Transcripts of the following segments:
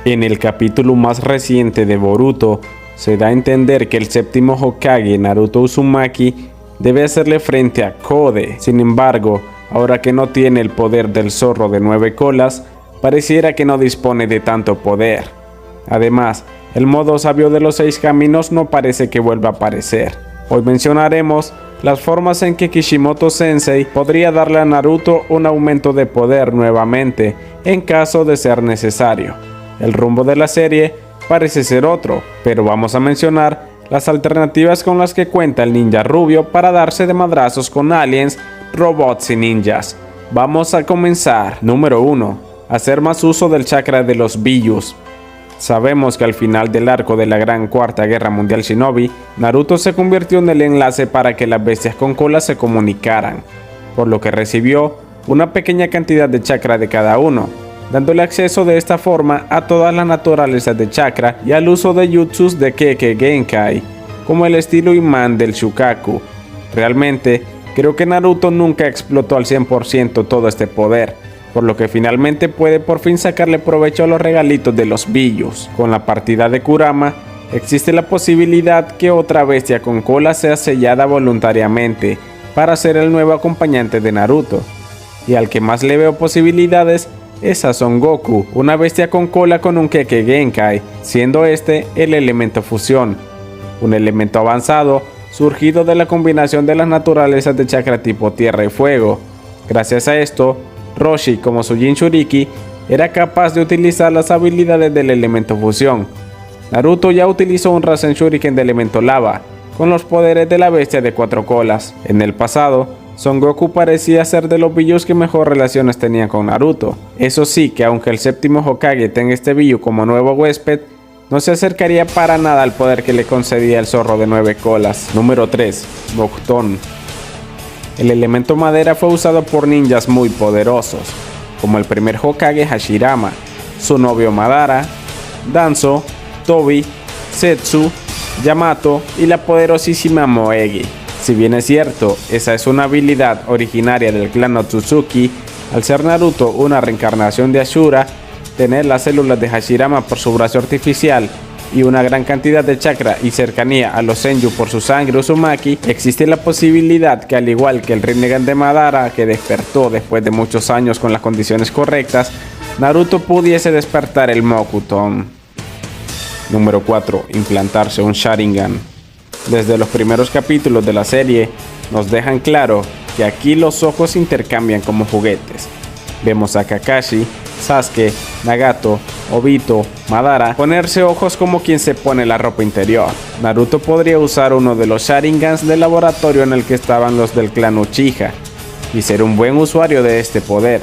En el capítulo más reciente de Boruto, se da a entender que el séptimo Hokage, Naruto Uzumaki, debe hacerle frente a Kode. Sin embargo, ahora que no tiene el poder del zorro de 9 colas, pareciera que no dispone de tanto poder. Además, el modo sabio de los 6 caminos no parece que vuelva a aparecer. Hoy mencionaremos las formas en que Kishimoto Sensei podría darle a Naruto un aumento de poder nuevamente en caso de ser necesario. El rumbo de la serie parece ser otro, pero vamos a mencionar las alternativas con las que cuenta el ninja rubio para darse de madrazos con aliens, robots y ninjas. Vamos a comenzar. Número 1. Hacer más uso del chakra de los Biyus. Sabemos que al final del arco de la Gran Cuarta Guerra Mundial Shinobi, Naruto se convirtió en el enlace para que las bestias con cola se comunicaran, por lo que recibió una pequeña cantidad de chakra de cada uno, dándole acceso de esta forma a todas las naturalezas de chakra y al uso de jutsus de Kekkei Genkai, como el estilo imán del Shukaku. Realmente, creo que Naruto nunca explotó al 100% todo este poder, por lo que finalmente puede por fin sacarle provecho a los regalitos de los Biyus. Con la partida de Kurama, existe la posibilidad que otra bestia con cola sea sellada voluntariamente para ser el nuevo acompañante de Naruto, y al que más le veo posibilidades es a Son Goku, una bestia con cola con un Kekkei Genkai, siendo este el elemento fusión, un elemento avanzado surgido de la combinación de las naturalezas de chakra tipo tierra y fuego. Gracias a esto, Roshi, como su Jinchuriki, era capaz de utilizar las habilidades del elemento fusión. Naruto ya utilizó un Rasen Shuriken de elemento lava, con los poderes de la bestia de 4 colas. En el pasado, Son Goku parecía ser de los Biyus que mejor relaciones tenía con Naruto. Eso sí, que aunque el séptimo Hokage tenga este Biyu como nuevo huésped, no se acercaría para nada al poder que le concedía el zorro de 9 colas. Número 3. Bokton. El elemento madera fue usado por ninjas muy poderosos, como el primer Hokage Hashirama, su novio Madara, Danzo, Tobi, Setsu, Yamato y la poderosísima Moegi. Si bien es cierto, esa es una habilidad originaria del clan Otsutsuki, al ser Naruto una reencarnación de Ashura, tener las células de Hashirama por su brazo artificial y una gran cantidad de chakra y cercanía a los Senju por su sangre Uzumaki, existe la posibilidad que al igual que el Rinnegan de Madara, que despertó después de muchos años con las condiciones correctas, Naruto pudiese despertar el Mokuton. Número 4. Implantarse un Sharingan. Desde los primeros capítulos de la serie, nos dejan claro que aquí los ojos intercambian como juguetes. Vemos a Kakashi, Sasuke, Nagato, Obito, Madara ponerse ojos como quien se pone la ropa interior. Naruto podría usar uno de los Sharingans del laboratorio en el que estaban los del clan Uchiha y ser un buen usuario de este poder,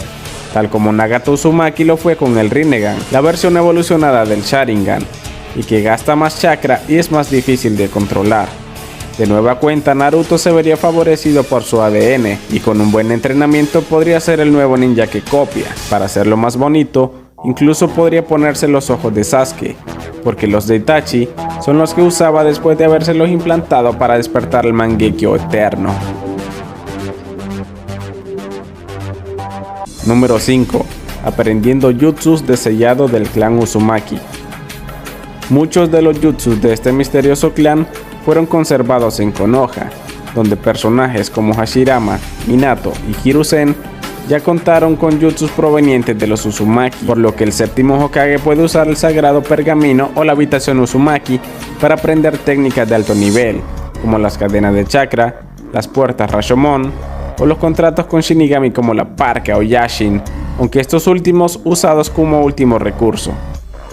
tal como Nagato Uzumaki lo fue con el Rinnegan, la versión evolucionada del Sharingan, y que gasta más chakra y es más difícil de controlar. De nueva cuenta, Naruto se vería favorecido por su ADN y con un buen entrenamiento podría ser el nuevo ninja que copia. Para hacerlo más bonito, incluso podría ponerse los ojos de Sasuke, porque los de Itachi son los que usaba después de habérselos implantado para despertar el Mangekyo eterno. Número 5. Aprendiendo jutsus de sellado del clan Uzumaki. Muchos de los jutsus de este misterioso clan fueron conservados en Konoha, donde personajes como Hashirama, Minato y Hiruzen ya contaron con jutsus provenientes de los Uzumaki, por lo que el séptimo Hokage puede usar el sagrado pergamino o la habitación Uzumaki para aprender técnicas de alto nivel, como las cadenas de chakra, las puertas Rashomon o los contratos con Shinigami como la Parka o Yashin, aunque estos últimos usados como último recurso.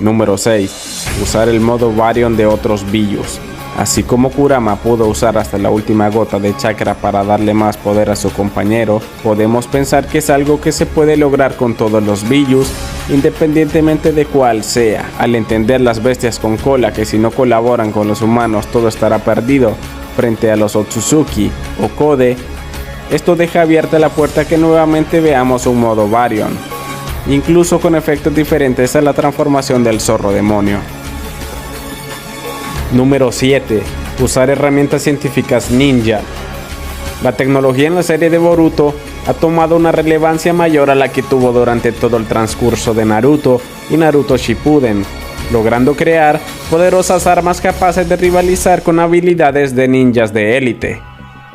Número 6. Usar el modo Baryon de otros Biyus. Así como Kurama pudo usar hasta la última gota de chakra para darle más poder a su compañero, podemos pensar que es algo que se puede lograr con todos los Biyus, independientemente de cuál sea. Al entender las bestias con cola que si no colaboran con los humanos todo estará perdido frente a los Otsutsuki o Kode, esto deja abierta la puerta que nuevamente veamos un modo Baryon, incluso con efectos diferentes a la transformación del zorro demonio. Número 7. Usar herramientas científicas ninja. La tecnología en la serie de Boruto ha tomado una relevancia mayor a la que tuvo durante todo el transcurso de Naruto y Naruto Shippuden, logrando crear poderosas armas capaces de rivalizar con habilidades de ninjas de élite.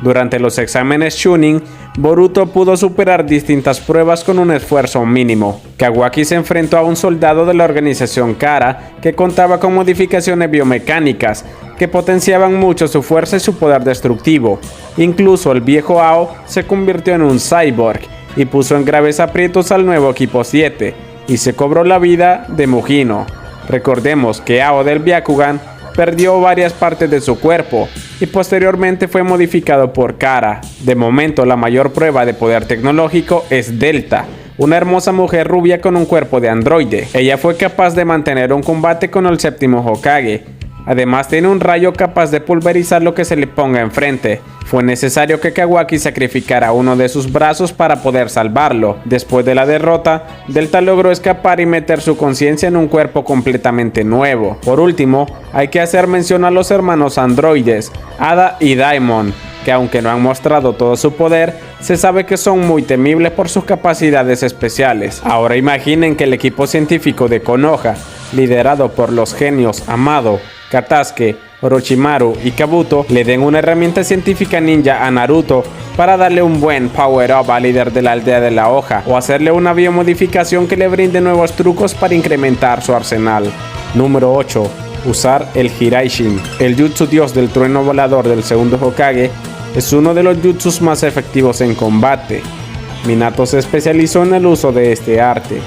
Durante los exámenes Chunin, Boruto pudo superar distintas pruebas con un esfuerzo mínimo. Kawaki se enfrentó a un soldado de la organización Kara que contaba con modificaciones biomecánicas que potenciaban mucho su fuerza y su poder destructivo. Incluso el viejo Ao se convirtió en un cyborg y puso en graves aprietos al nuevo equipo 7 y se cobró la vida de Mujino. Recordemos que Ao del Byakugan perdió varias partes de su cuerpo y posteriormente fue modificado por Kara. De momento, la mayor prueba de poder tecnológico es Delta, una hermosa mujer rubia con un cuerpo de androide. Ella fue capaz de mantener un combate con el séptimo Hokage. Además tiene un rayo capaz de pulverizar lo que se le ponga enfrente. Fue necesario que Kawaki sacrificara uno de sus brazos para poder salvarlo. Después de la derrota, Delta logró escapar y meter su conciencia en un cuerpo completamente nuevo. Por último, hay que hacer mención a los hermanos androides, Ada y Daimon, que aunque no han mostrado todo su poder, se sabe que son muy temibles por sus capacidades especiales. Ahora imaginen que el equipo científico de Konoha, liderado por los genios Amado, Katasuke, Orochimaru y Kabuto, le den una herramienta científica ninja a Naruto para darle un buen power up al líder de la aldea de la hoja, o hacerle una biomodificación que le brinde nuevos trucos para incrementar su arsenal. Número 8. Usar el Hiraishin. El jutsu dios del trueno volador del segundo Hokage es uno de los jutsus más efectivos en combate. Minato se especializó en el uso de este arte,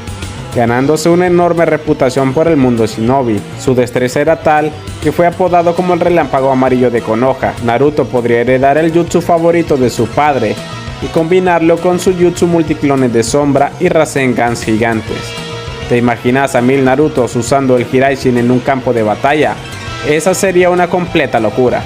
ganándose una enorme reputación por el mundo shinobi. Su destreza era tal que fue apodado como el relámpago amarillo de Konoha. Naruto podría heredar el jutsu favorito de su padre y combinarlo con su jutsu multiclones de sombra y Rasengans gigantes. ¿Te imaginas a 1000 Narutos usando el Hiraishin en un campo de batalla? Esa sería una completa locura.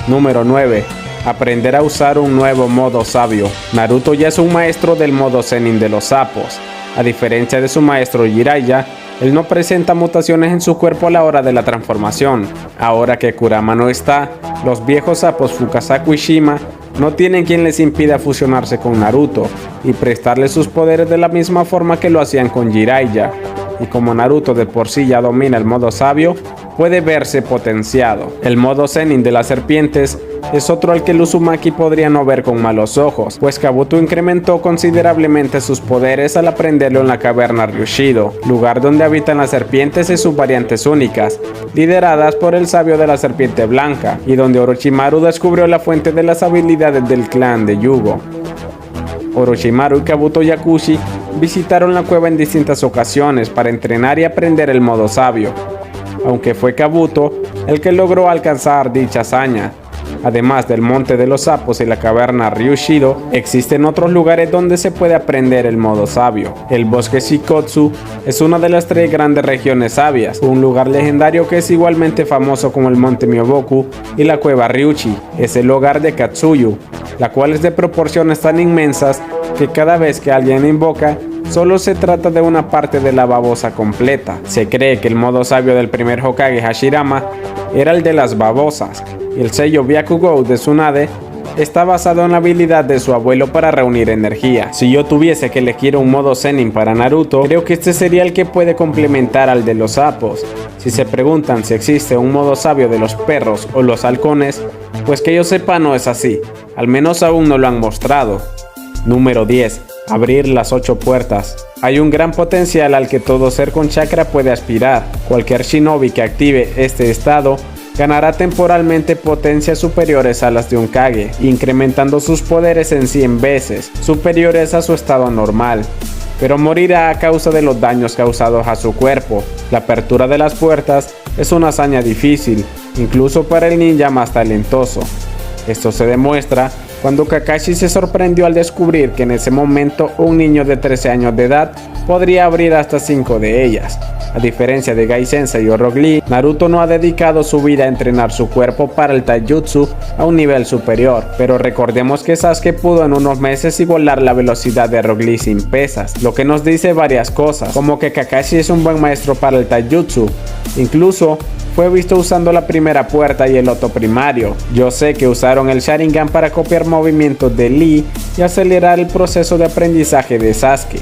Número 9. Aprender a usar un nuevo modo sabio. Naruto ya es un maestro del modo Zenin de los sapos. A diferencia de su maestro Jiraiya, él no presenta mutaciones en su cuerpo a la hora de la transformación. Ahora que Kurama no está, los viejos sapos Fukasaku y Shima no tienen quien les impida fusionarse con Naruto y prestarle sus poderes de la misma forma que lo hacían con Jiraiya. Y como Naruto de por sí ya domina el modo sabio, puede verse potenciado. El modo Zenin de las serpientes es otro al que el Uzumaki podría no ver con malos ojos, pues Kabuto incrementó considerablemente sus poderes al aprenderlo en la caverna Ryushido, lugar donde habitan las serpientes y sus variantes únicas, lideradas por el sabio de la serpiente blanca, y donde Orochimaru descubrió la fuente de las habilidades del clan de Yugo. Orochimaru y Kabuto Yakushi visitaron la cueva en distintas ocasiones para entrenar y aprender el modo sabio, aunque fue Kabuto el que logró alcanzar dicha hazaña. Además del monte de los sapos y la caverna Ryushido, existen otros lugares donde se puede aprender el modo sabio. El bosque Shikotsu es una de las 3 grandes regiones sabias, un lugar legendario que es igualmente famoso como el monte Myoboku, y la cueva Ryuchi es el hogar de Katsuyu, la cual es de proporciones tan inmensas que cada vez que alguien invoca, solo se trata de una parte de la babosa completa. Se cree que el modo sabio del primer Hokage Hashirama era el de las babosas, y el sello Byakugou de Tsunade está basado en la habilidad de su abuelo para reunir energía. Si yo tuviese que elegir un modo Zenin para Naruto, creo que este sería el que puede complementar al de los sapos. Si se preguntan si existe un modo sabio de los perros o los halcones, pues que yo sepa no es así, al menos aún no lo han mostrado. Número 10. Abrir las 8 puertas. Hay un gran potencial al que todo ser con chakra puede aspirar. Cualquier shinobi que active este estado ganará temporalmente potencias superiores a las de un Kage, incrementando sus poderes en 100 veces, superiores a su estado normal, pero morirá a causa de los daños causados a su cuerpo. La apertura de las puertas es una hazaña difícil, incluso para el ninja más talentoso. Esto se demuestra cuando Kakashi se sorprendió al descubrir que en ese momento un niño de 13 años de edad podría abrir hasta 5 de ellas. A diferencia de Gai Sensei o Rock Lee, Naruto no ha dedicado su vida a entrenar su cuerpo para el taijutsu a un nivel superior, pero recordemos que Sasuke pudo en unos meses igualar la velocidad de Rock Lee sin pesas, lo que nos dice varias cosas, como que Kakashi es un buen maestro para el taijutsu. Incluso fue visto usando la primera puerta y el loto primario. Yo sé que usaron el Sharingan para copiar movimientos de Lee y acelerar el proceso de aprendizaje de Sasuke,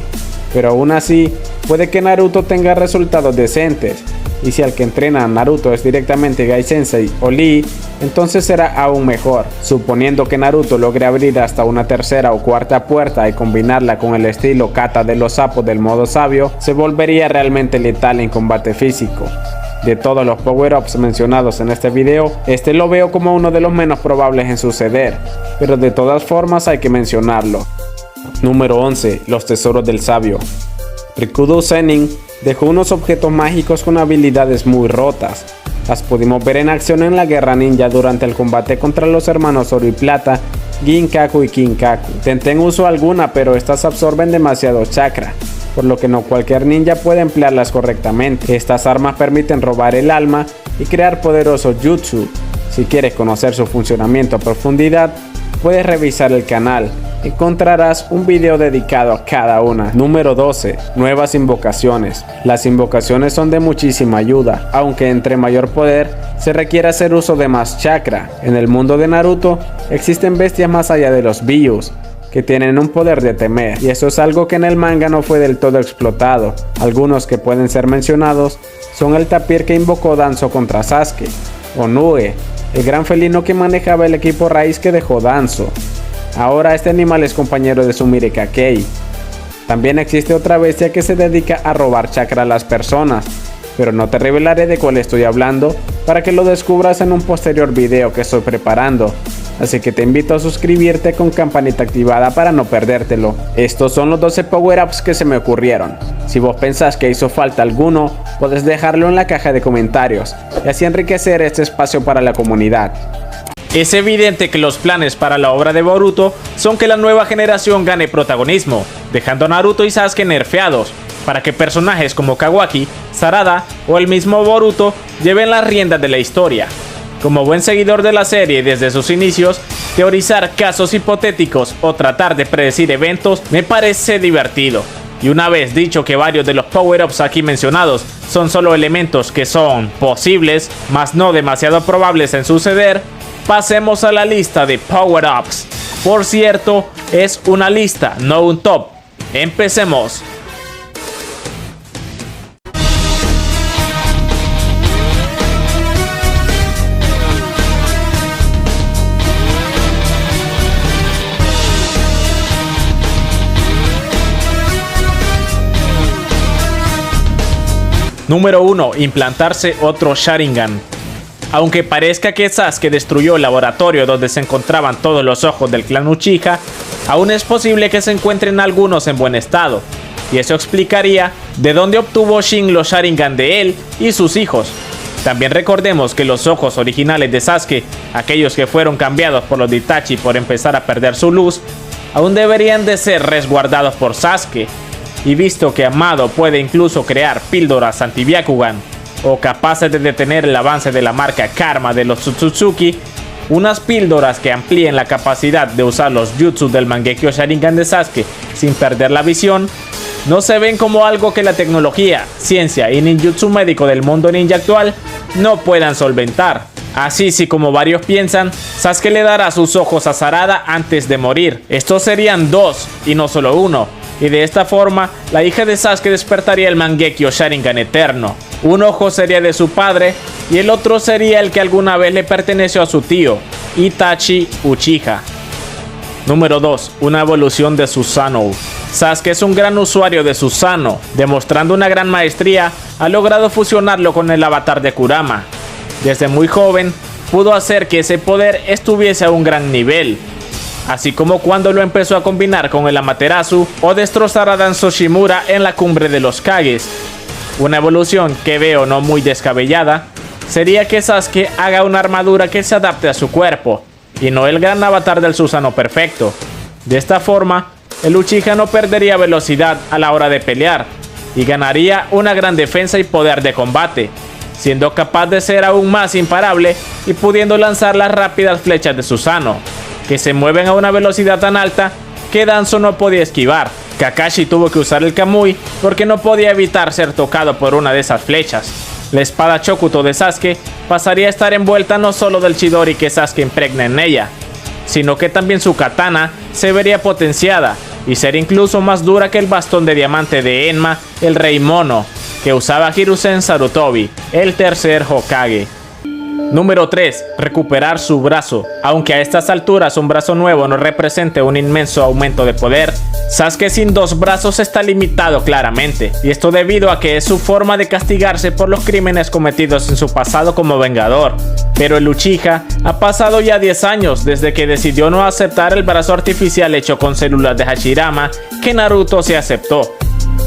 pero aún así puede que Naruto tenga resultados decentes. y si el que entrena a Naruto es directamente Gai Sensei o Lee, entonces será aún mejor. Suponiendo que Naruto logre abrir hasta una tercera o cuarta puerta y combinarla con el estilo kata de los sapos del modo sabio, se volvería realmente letal en combate físico. De todos los power-ups mencionados en este video, este lo veo como uno de los menos probables en suceder, pero de todas formas hay que mencionarlo. Número 11. Los tesoros del sabio. Rikudo Sennin dejó unos objetos mágicos con habilidades muy rotas. Las pudimos ver en acción en la guerra ninja durante el combate contra los hermanos Oro y Plata, Ginkaku y Kinkaku. Tenten uso alguna, pero estas absorben demasiado chakra, por lo que no cualquier ninja puede emplearlas correctamente. Estas armas permiten robar el alma y crear poderosos jutsu. Si quieres conocer su funcionamiento a profundidad, puedes revisar el canal. Encontrarás un video dedicado a cada una. Número 12. Nuevas invocaciones. Las invocaciones son de muchísima ayuda, aunque entre mayor poder se requiere hacer uso de más chakra. En el mundo de Naruto existen bestias más allá de los Bius, que tienen un poder de temer, y eso es algo que en el manga no fue del todo explotado. Algunos que pueden ser mencionados son el tapir que invocó Danzo contra Sasuke, Onue, el gran felino que manejaba el equipo raíz que dejó Danzo. Ahora este animal es compañero de Sumire Kakei. También existe otra bestia que se dedica a robar chakra a las personas, pero no te revelaré de cuál estoy hablando para que lo descubras en un posterior video que estoy preparando. Así que te invito a suscribirte con campanita activada para no perdértelo. Estos son los 12 power-ups que se me ocurrieron. Si vos pensás que hizo falta alguno, puedes dejarlo en la caja de comentarios y así enriquecer este espacio para la comunidad. Es evidente que los planes para la obra de Boruto son que la nueva generación gane protagonismo, dejando a Naruto y Sasuke nerfeados, para que personajes como Kawaki, Sarada o el mismo Boruto lleven las riendas de la historia. Como buen seguidor de la serie desde sus inicios, teorizar casos hipotéticos o tratar de predecir eventos me parece divertido. Y una vez dicho que varios de los power-ups aquí mencionados son solo elementos que son posibles, mas no demasiado probables en suceder, pasemos a la lista de power-ups. Por cierto, es una lista, no un top. Empecemos. Número 1. Implantarse otro Sharingan. Aunque parezca que Sasuke destruyó el laboratorio donde se encontraban todos los ojos del clan Uchiha, aún es posible que se encuentren algunos en buen estado, y eso explicaría de dónde obtuvo Shin los Sharingan de él y sus hijos. También recordemos que los ojos originales de Sasuke, aquellos que fueron cambiados por los de Itachi por empezar a perder su luz, aún deberían de ser resguardados por Sasuke, y visto que Amado puede incluso crear píldoras anti-Byakugan, o capaces de detener el avance de la marca Karma de los Otsutsuki, unas píldoras que amplíen la capacidad de usar los jutsu del Mangekyo Sharingan de Sasuke sin perder la visión, no se ven como algo que la tecnología, ciencia y ninjutsu médico del mundo ninja actual no puedan solventar. Así si como varios piensan, Sasuke le dará sus ojos a Sarada antes de morir. Estos serían 2 y no solo 1. Y de esta forma, la hija de Sasuke despertaría el Mangekyo Sharingan eterno. Un ojo sería de su padre y el otro sería el que alguna vez le perteneció a su tío, Itachi Uchiha. Número 2. Una evolución de Susanoo. Sasuke es un gran usuario de Susanoo, demostrando una gran maestría, ha logrado fusionarlo con el avatar de Kurama. Desde muy joven, pudo hacer que ese poder estuviese a un gran nivel, así como cuando lo empezó a combinar con el Amaterasu o destrozar a Danzo Shimura en la cumbre de los Kages. Una evolución que veo no muy descabellada sería que Sasuke haga una armadura que se adapte a su cuerpo, y no el gran avatar del Susanoo perfecto. De esta forma, el Uchiha no perdería velocidad a la hora de pelear, y ganaría una gran defensa y poder de combate, siendo capaz de ser aún más imparable y pudiendo lanzar las rápidas flechas de Susanoo, que se mueven a una velocidad tan alta que Danzo no podía esquivar. Kakashi tuvo que usar el Kamui porque no podía evitar ser tocado por una de esas flechas. La espada Chokuto de Sasuke pasaría a estar envuelta no solo del Chidori que Sasuke impregna en ella, sino que también su katana se vería potenciada y ser incluso más dura que el bastón de diamante de Enma, el Rey Mono, que usaba Hiruzen Sarutobi, el tercer Hokage. Número 3. Recuperar su brazo. Aunque a estas alturas un brazo nuevo no represente un inmenso aumento de poder, Sasuke sin dos brazos está limitado claramente, y esto debido a que es su forma de castigarse por los crímenes cometidos en su pasado como vengador. Pero el Uchiha ha pasado ya 10 años desde que decidió no aceptar el brazo artificial hecho con células de Hashirama que Naruto se aceptó.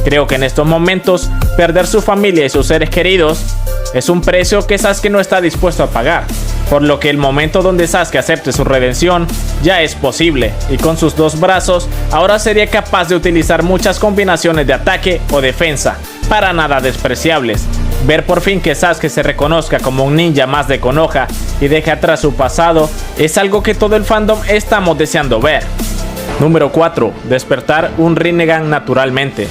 Creo que en estos momentos, perder su familia y sus seres queridos es un precio que Sasuke no está dispuesto a pagar, por lo que el momento donde Sasuke acepte su redención ya es posible, y con sus dos brazos ahora sería capaz de utilizar muchas combinaciones de ataque o defensa, para nada despreciables. Ver por fin que Sasuke se reconozca como un ninja más de Konoha y deje atrás su pasado es algo que todo el fandom estamos deseando ver. Número 4. Despertar un Rinnegan naturalmente.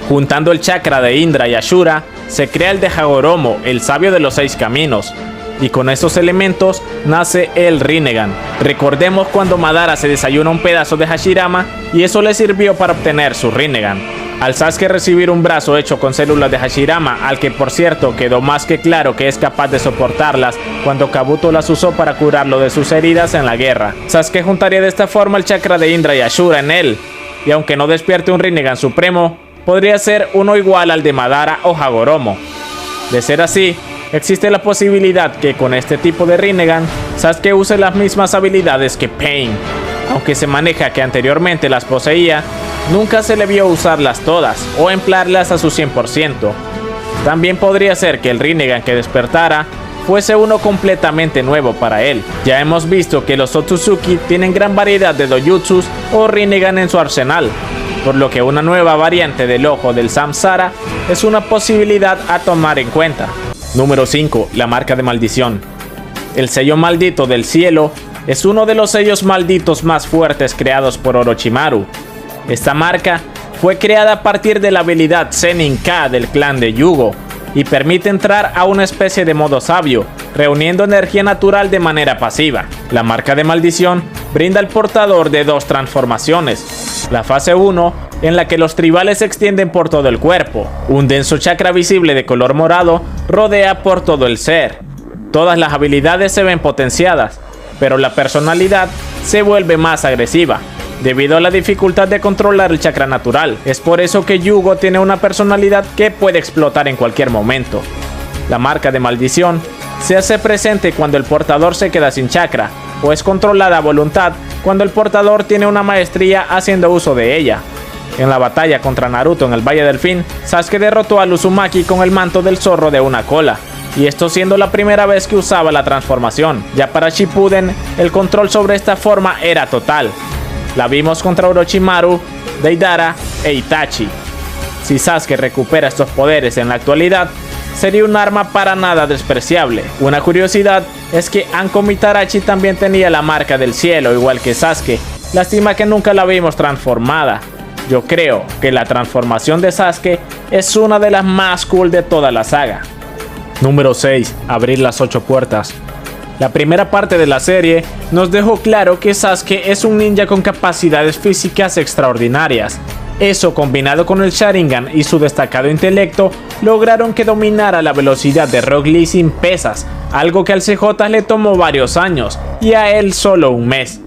Juntando el chakra de Indra y Ashura, se crea el de Hagoromo, el sabio de los 6 caminos, y con estos elementos nace el Rinnegan. Recordemos cuando Madara se desayuna un pedazo de Hashirama y eso le sirvió para obtener su Rinnegan. Al Sasuke recibir un brazo hecho con células de Hashirama, al que por cierto quedó más que claro que es capaz de soportarlas cuando Kabuto las usó para curarlo de sus heridas en la guerra, Sasuke juntaría de esta forma el chakra de Indra y Ashura en él, y aunque no despierte un Rinnegan supremo, podría ser uno igual al de Madara o Hagoromo. De ser así, existe la posibilidad que con este tipo de Rinnegan, Sasuke use las mismas habilidades que Pain. Aunque se maneja que anteriormente las poseía, nunca se le vio usarlas todas o emplearlas a su 100%. También podría ser que el Rinnegan que despertara fuese uno completamente nuevo para él. Ya hemos visto que los Otsutsuki tienen gran variedad de dojutsus o Rinnegan en su arsenal, por lo que una nueva variante del ojo del Samsara es una posibilidad a tomar en cuenta. Número 5. La marca de maldición. El sello maldito del cielo es uno de los sellos malditos más fuertes creados por Orochimaru. Esta marca fue creada a partir de la habilidad Zenin-K del clan de Yugo y permite entrar a una especie de modo sabio, reuniendo energía natural de manera pasiva. La marca de maldición brinda al portador de dos transformaciones. La fase 1, en la que los tribales se extienden por todo el cuerpo. Un denso chakra visible de color morado rodea por todo el ser. Todas las habilidades se ven potenciadas, pero la personalidad se vuelve más agresiva, debido a la dificultad de controlar el chakra natural. Es por eso que Yugo tiene una personalidad que puede explotar en cualquier momento. La marca de maldición se hace presente cuando el portador se queda sin chakra, o es controlada a voluntad cuando el portador tiene una maestría haciendo uso de ella. En la batalla contra Naruto en el Valle del Fin, Sasuke derrotó al Uzumaki con el manto del zorro de una cola, y esto siendo la primera vez que usaba la transformación. Ya para Shippuden, el control sobre esta forma era total. La vimos contra Orochimaru, Deidara e Itachi. Si Sasuke recupera estos poderes en la actualidad, sería un arma para nada despreciable. Una curiosidad es que Anko Mitarachi también tenía la marca del cielo, igual que Sasuke. Lástima que nunca la vimos transformada. Yo creo que la transformación de Sasuke es una de las más cool de toda la saga. Número 6. Abrir las 8 puertas. La primera parte de la serie nos dejó claro que Sasuke es un ninja con capacidades físicas extraordinarias. Eso, combinado con el Sharingan y su destacado intelecto, lograron que dominara la velocidad de Rock Lee sin pesas, algo que al CJ le tomó varios años y a él solo un mes.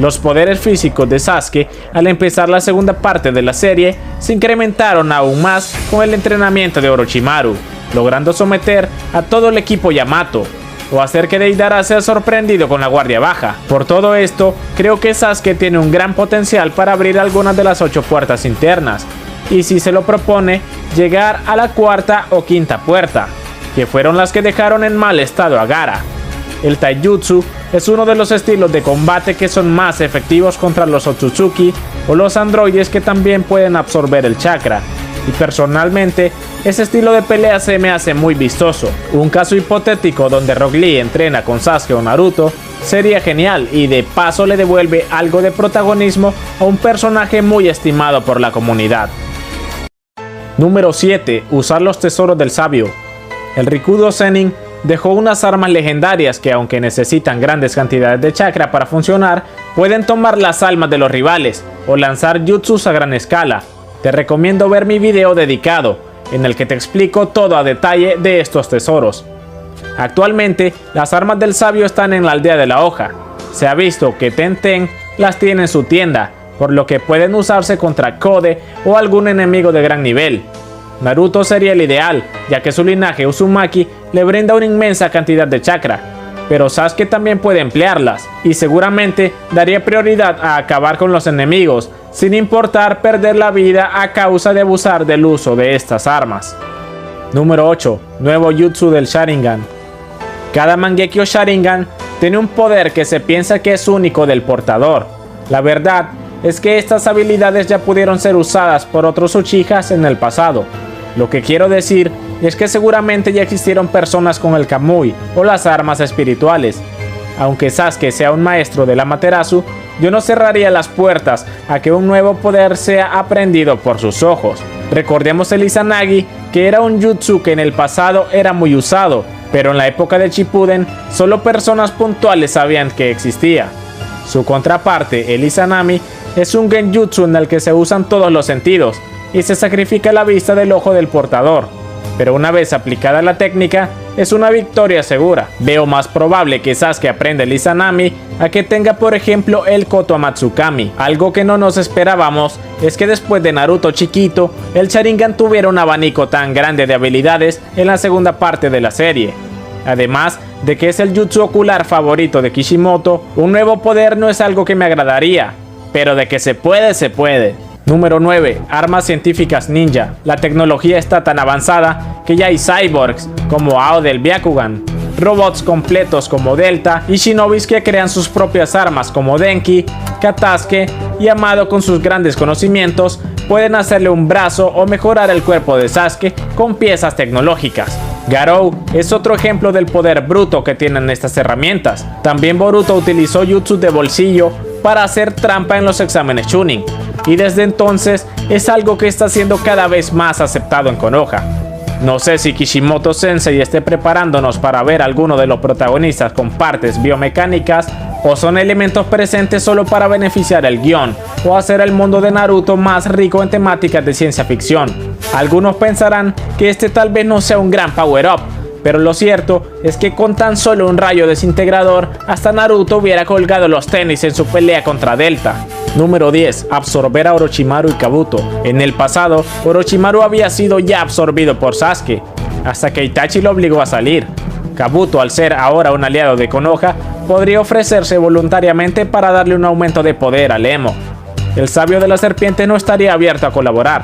Los poderes físicos de Sasuke al empezar la segunda parte de la serie se incrementaron aún más con el entrenamiento de Orochimaru, logrando someter a todo el equipo Yamato, o hacer que Deidara sea sorprendido con la guardia baja. Por todo esto, creo que Sasuke tiene un gran potencial para abrir algunas de las 8 puertas internas, y si se lo propone, llegar a la cuarta o quinta puerta, que fueron las que dejaron en mal estado a Gaara. El Taijutsu es uno de los estilos de combate que son más efectivos contra los Otsutsuki o los androides que también pueden absorber el chakra, y personalmente ese estilo de pelea se me hace muy vistoso. Un caso hipotético donde Rock Lee entrena con Sasuke o Naruto sería genial y de paso le devuelve algo de protagonismo a un personaje muy estimado por la comunidad. Número 7. Usar los tesoros del sabio. El Rikudo Zenin dejó unas armas legendarias que, aunque necesitan grandes cantidades de chakra para funcionar, pueden tomar las almas de los rivales o lanzar jutsus a gran escala. Te recomiendo ver mi video dedicado, en el que te explico todo a detalle de estos tesoros. Actualmente, las armas del sabio están en la aldea de la hoja. Se ha visto que Tenten las tiene en su tienda, por lo que pueden usarse contra Kode o algún enemigo de gran nivel. Naruto sería el ideal, ya que su linaje Uzumaki le brinda una inmensa cantidad de chakra, pero Sasuke también puede emplearlas, y seguramente daría prioridad a acabar con los enemigos, sin importar perder la vida a causa de abusar del uso de estas armas. Número 8. Nuevo Jutsu del Sharingan. Cada Mangekyo Sharingan tiene un poder que se piensa que es único del portador. La verdad es que estas habilidades ya pudieron ser usadas por otros Uchihas en el pasado. Lo que quiero decir es que seguramente ya existieron personas con el Kamui o las armas espirituales. Aunque Sasuke sea un maestro del Amaterasu, yo no cerraría las puertas a que un nuevo poder sea aprendido por sus ojos. Recordemos el Izanagi, que era un jutsu que en el pasado era muy usado, pero en la época de Shippuden solo personas puntuales sabían que existía. Su contraparte, el Izanami, es un genjutsu en el que se usan todos los sentidos y se sacrifica la vista del ojo del portador, pero una vez aplicada la técnica, es una victoria segura. Veo más probable que Sasuke aprenda el Izanami a que tenga por ejemplo el Koto Amatsukami. Algo que no nos esperábamos es que después de Naruto chiquito, el Sharingan tuviera un abanico tan grande de habilidades en la segunda parte de la serie. Además de que es el jutsu ocular favorito de Kishimoto, un nuevo poder no es algo que me agradaría, pero de que se puede, se puede. Número 9. Armas científicas ninja. La tecnología está tan avanzada que ya hay cyborgs como Ao del Byakugan, robots completos como Delta y shinobis que crean sus propias armas como Denki, Katasuke y Amado con sus grandes conocimientos pueden hacerle un brazo o mejorar el cuerpo de Sasuke con piezas tecnológicas. Garou es otro ejemplo del poder bruto que tienen estas herramientas. También Boruto utilizó jutsu de bolsillo para hacer trampa en los exámenes Chunin, y desde entonces es algo que está siendo cada vez más aceptado en Konoha. No sé si Kishimoto Sensei esté preparándonos para ver a alguno de los protagonistas con partes biomecánicas, o son elementos presentes solo para beneficiar el guión o hacer el mundo de Naruto más rico en temáticas de ciencia ficción. Algunos pensarán que este tal vez no sea un gran power up, pero lo cierto es que con tan solo un rayo desintegrador, hasta Naruto hubiera colgado los tenis en su pelea contra Delta. Número 10. Absorber a Orochimaru y Kabuto. En el pasado, Orochimaru había sido ya absorbido por Sasuke, hasta que Itachi lo obligó a salir. Kabuto, al ser ahora un aliado de Konoha, podría ofrecerse voluntariamente para darle un aumento de poder al emo. El sabio de la serpiente no estaría abierto a colaborar,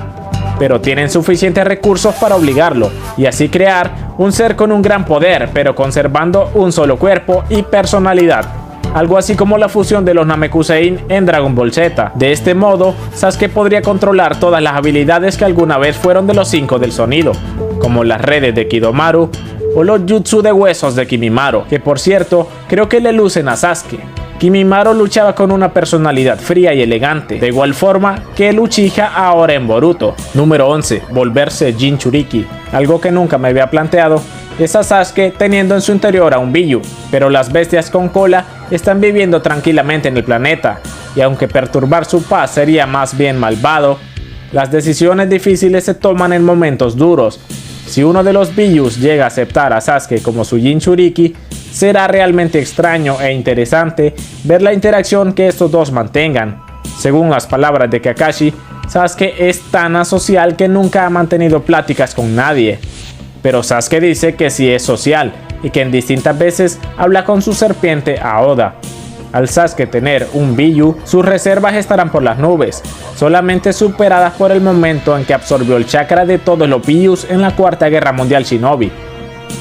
pero tienen suficientes recursos para obligarlo, y así crear un ser con un gran poder, pero conservando un solo cuerpo y personalidad. Algo así como la fusión de los Namekusein en Dragon Ball Z. De este modo, Sasuke podría controlar todas las habilidades que alguna vez fueron de los 5 del sonido, como las redes de Kidomaru o los jutsu de huesos de Kimimaro, que por cierto, creo que le lucen a Sasuke. Kimimaro luchaba con una personalidad fría y elegante, de igual forma que el Uchiha ahora en Boruto. Número 11. Volverse Jinchuriki. Algo que nunca me había planteado es a Sasuke teniendo en su interior a un Biju, pero las bestias con cola están viviendo tranquilamente en el planeta, y aunque perturbar su paz sería más bien malvado, las decisiones difíciles se toman en momentos duros. Si uno de los Bijus llega a aceptar a Sasuke como su Jinchuriki, será realmente extraño e interesante ver la interacción que estos dos mantengan. Según las palabras de Kakashi, Sasuke es tan asocial que nunca ha mantenido pláticas con nadie. Pero Sasuke dice que sí es social y que en distintas veces habla con su serpiente Aoda. Al Sasuke tener un Biju, sus reservas estarán por las nubes, solamente superadas por el momento en que absorbió el chakra de todos los Bijus en la Cuarta Guerra Mundial Shinobi.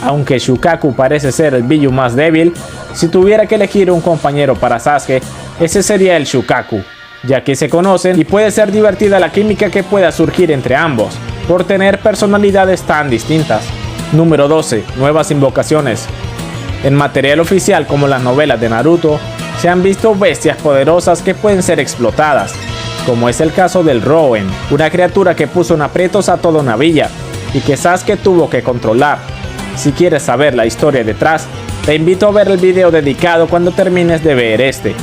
Aunque Shukaku parece ser el Biju más débil, si tuviera que elegir un compañero para Sasuke, ese sería el Shukaku, ya que se conocen y puede ser divertida la química que pueda surgir entre ambos, por tener personalidades tan distintas. Número 12. Nuevas invocaciones. En material oficial como las novelas de Naruto, se han visto bestias poderosas que pueden ser explotadas, como es el caso del Rouen, una criatura que puso en aprietos a toda una villa, y que Sasuke tuvo que controlar. Si quieres saber la historia detrás, te invito a ver el video dedicado cuando termines de ver este.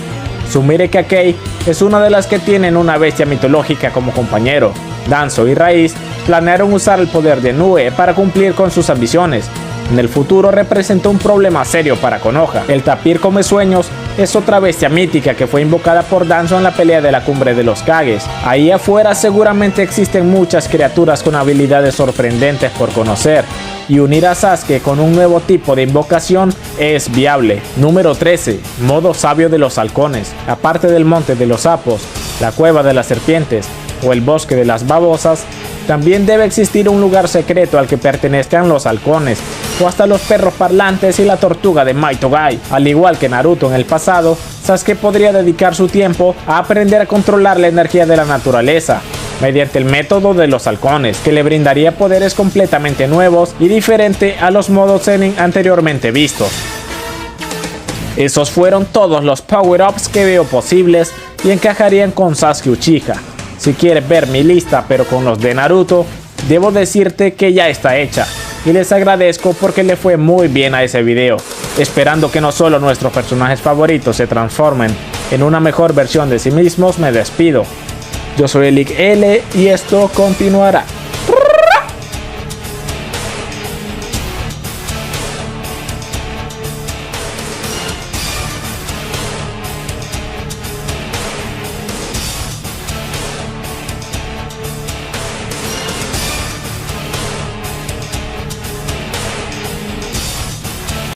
Sumire Kakei es una de las que tienen una bestia mitológica como compañero. Danzo y Raíz planearon usar el poder de Nue para cumplir con sus ambiciones. En el futuro representó un problema serio para Konoha. El tapir come sueños es otra bestia mítica que fue invocada por Danzo en la pelea de la cumbre de los Kages. Ahí afuera seguramente existen muchas criaturas con habilidades sorprendentes por conocer, y unir a Sasuke con un nuevo tipo de invocación es viable. Número 13. Modo sabio de los halcones. Aparte del monte de los sapos, la cueva de las serpientes o el bosque de las babosas, también debe existir un lugar secreto al que pertenezcan los halcones, o hasta los perros parlantes y la tortuga de Maitogai. Al igual que Naruto en el pasado, Sasuke podría dedicar su tiempo a aprender a controlar la energía de la naturaleza, mediante el método de los halcones, que le brindaría poderes completamente nuevos y diferente a los modos Zenin anteriormente vistos. Esos fueron todos los power-ups que veo posibles y encajarían con Sasuke Uchiha. Si quieres ver mi lista pero con los de Naruto, debo decirte que ya está hecha, y les agradezco porque le fue muy bien a ese video, esperando que no solo nuestros personajes favoritos se transformen en una mejor versión de sí mismos. Me despido. Yo soy Elic L y esto continuará.